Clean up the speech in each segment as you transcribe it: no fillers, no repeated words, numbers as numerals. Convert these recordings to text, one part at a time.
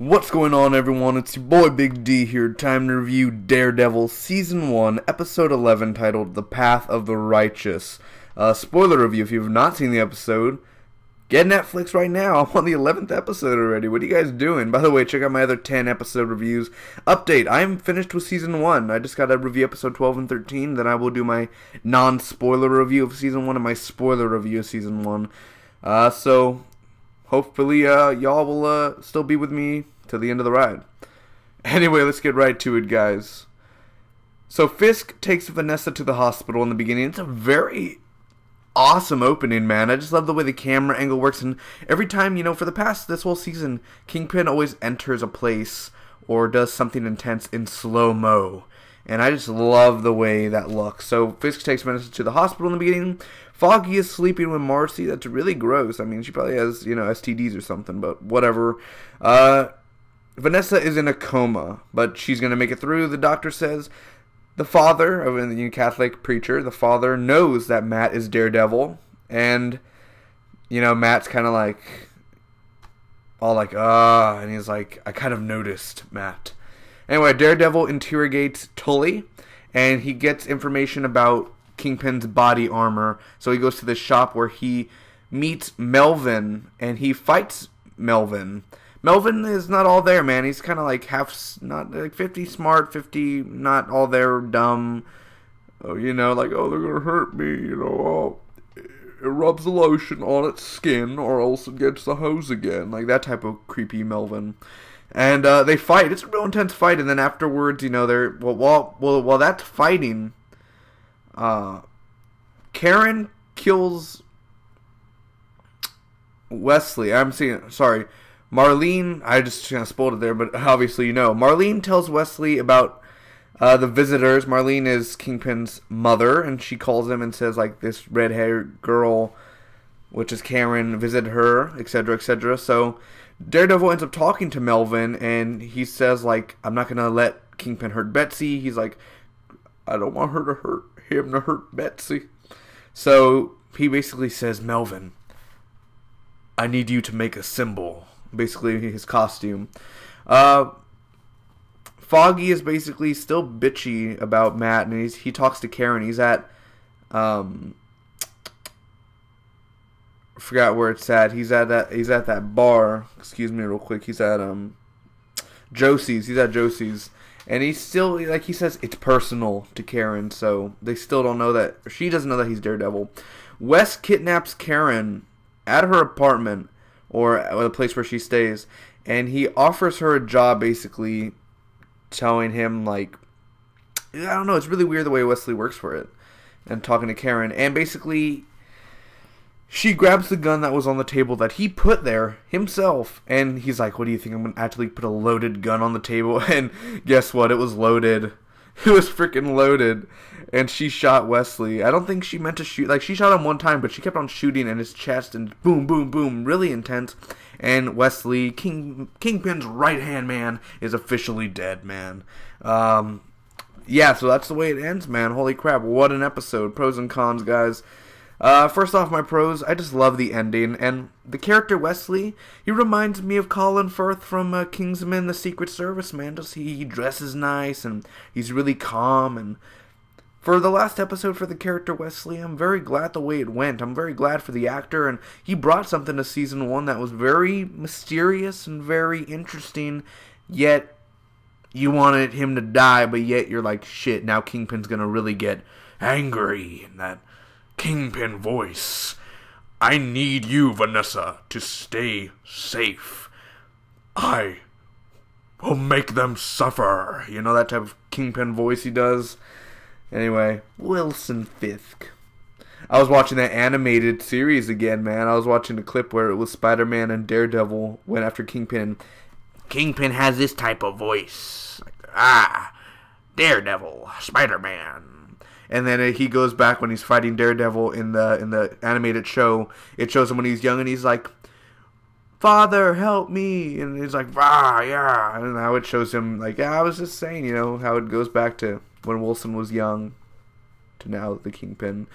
What's going on, everyone? It's your boy Big D here. Time to review Daredevil Season 1, Episode 11, titled The Path of the Righteous. Spoiler review, if you have not seen the episode, get Netflix right now. I'm on the 11th episode already. What are you guys doing? By the way, check out my other 10 episode reviews. Update, I'm finished with Season 1. I just got to review Episode 12 and 13. Then I will do my non-spoiler review of Season 1 and my spoiler review of Season 1. So hopefully y'all will still be with me to the end of the ride. Anyway, let's get right to it, guys. So Fisk takes Vanessa to the hospital in the beginning. It's a very awesome opening, man. I just love the way the camera angle works, and every time, for the past this whole season, Kingpin always enters a place or does something intense in slow-mo, and I just love the way that looks. So Fisk takes Vanessa to the hospital in the beginning. Foggy is sleeping with Marcy. That's really gross. I mean, she probably has, STDs or something, but whatever. Vanessa is in a coma, but she's going to make it through, the doctor says. The father, of the Catholic preacher, the father knows that Matt is Daredevil, and, Matt's kind of and he's like, I kind of noticed, Matt. Anyway, Daredevil interrogates Tully, and he gets information about Kingpin's body armor, so he goes to the shop where he meets Melvin, and he fights Melvin. Melvin is not all there, man. He's kind of like not like 50 smart, 50 not all there, dumb. Oh, they're gonna hurt me. It rubs the lotion on its skin, or else it gets the hose again. Like that type of creepy Melvin. And they fight. It's a real intense fight. And then afterwards, they're while that's fighting, Karen kills Wesley. Marlene, I just kind of spoiled it there, but obviously Marlene tells Wesley about the visitors. Marlene is Kingpin's mother, and she calls him and says, this red-haired girl, which is Karen, visited her, etc., etc. So Daredevil ends up talking to Melvin, and he says, I'm not going to let Kingpin hurt Betsy. He's like, I don't want him to hurt Betsy. So he basically says, Melvin, I need you to make a symbol. Basically his costume. Foggy is basically still bitchy about Matt, and he talks to Karen. He's at I forgot where it's at. He's at that bar. Excuse me real quick. He's at Josie's. He's at Josie's. And he's still, he says, it's personal to Karen, so they still don't know that, she doesn't know that he's Daredevil. Wes kidnaps Karen at her apartment, or the place where she stays, and he offers her a job, basically telling him, I don't know, it's really weird the way Wesley works for it, and talking to Karen, and basically she grabs the gun that was on the table that he put there himself, and he's like, what do you think, I'm going to actually put a loaded gun on the table? And guess what, it was loaded. It was freaking loaded, and she shot Wesley. I don't think she meant to shoot, she shot him one time, but she kept on shooting in his chest, and boom, boom, boom, really intense, and Wesley, Kingpin's right-hand man, is officially dead, man. Yeah, so that's the way it ends, man. Holy crap, what an episode. Pros and cons, guys. First off, my pros, I just love the ending, and the character Wesley, he reminds me of Colin Firth from Kingsman: The Secret Service, man. He dresses nice, and he's really calm, and for the last episode for the character Wesley, I'm very glad the way it went. I'm very glad for the actor, and he brought something to Season 1 that was very mysterious and very interesting, yet you wanted him to die, but yet you're like, shit, now Kingpin's gonna really get angry, and that Kingpin voice. I need you, Vanessa, to stay safe. I will make them suffer. That type of Kingpin voice he does. Anyway, Wilson Fisk. I was watching that animated series again, man. I was watching a clip where it was Spider-Man and Daredevil went after Kingpin. Kingpin has this type of voice. Daredevil, Spider-Man. And then he goes back when he's fighting Daredevil in the animated show. It shows him when he's young, and he's like, Father, help me. And he's like, yeah. And now it shows him, I was just saying, how it goes back to when Wilson was young to now the Kingpin.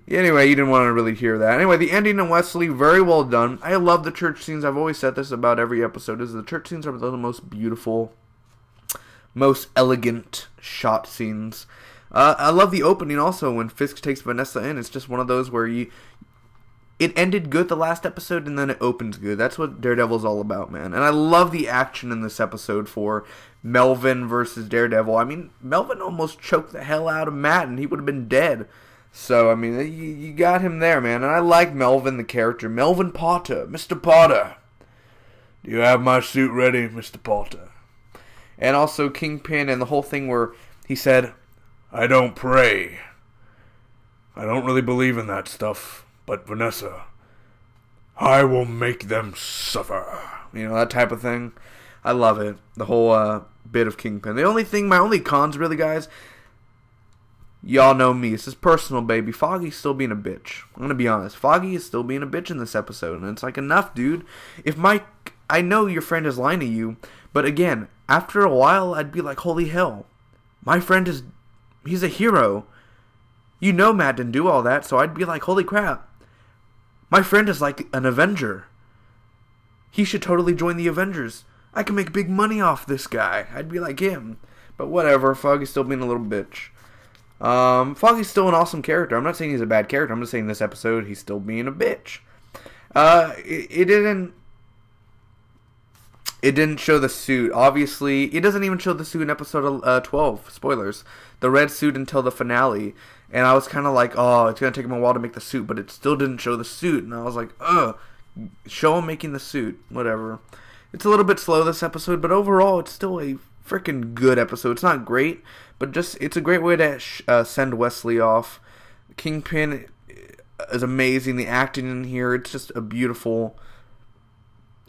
Anyway, you didn't want to really hear that. Anyway, the ending in Wesley, very well done. I love the church scenes. I've always said this about every episode, is the church scenes are the most beautiful, most elegant shot scenes. I love the opening also when Fisk takes Vanessa in. It's just one of those where it ended good the last episode and then it opens good. That's what Daredevil's all about, man. And I love the action in this episode for Melvin versus Daredevil. I mean, Melvin almost choked the hell out of Matt and he would have been dead. So, I mean, you got him there, man. And I like Melvin, the character. Melvin Potter. Mr. Potter. Do you have my suit ready, Mr. Potter? And also Kingpin and the whole thing where he said, I don't pray. I don't really believe in that stuff. But Vanessa, I will make them suffer. You know, that type of thing. I love it. The whole bit of Kingpin. My only cons really, guys, y'all know me. This is personal, baby. Foggy's still being a bitch. I'm going to be honest. Foggy is still being a bitch in this episode. And it's like, enough, dude. I know your friend is lying to you. But again, after a while, I'd be like, holy hell. My friend he's a hero. You know Matt didn't do all that. So I'd be like, holy crap. My friend is like an Avenger. He should totally join the Avengers. I can make big money off this guy. I'd be like him. But whatever. Foggy's still being a little bitch. Foggy's still an awesome character. I'm not saying he's a bad character. I'm just saying this episode he's still being a bitch. It didn't show the suit. Obviously, it doesn't even show the suit in episode 12. Spoilers. The red suit until the finale. And I was kind of like, oh, it's going to take him a while to make the suit. But it still didn't show the suit. And I was like, ugh. Show him making the suit. Whatever. It's a little bit slow this episode. But overall, it's still a freaking good episode. It's not great. But just, it's a great way to send Wesley off. Kingpin is amazing. The acting in here, it's just a beautiful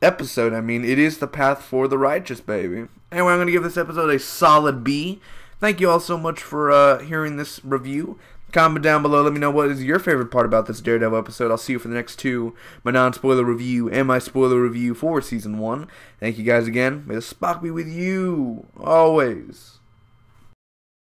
episode. I mean, it is the path for the righteous, baby. Anyway, I'm going to give this episode a solid B. Thank you all so much for hearing this review. Comment down below. Let me know what is your favorite part about this Daredevil episode. I'll see you for the next two. My non-spoiler review and my spoiler review for Season 1. Thank you guys again. May the Spock be with you always.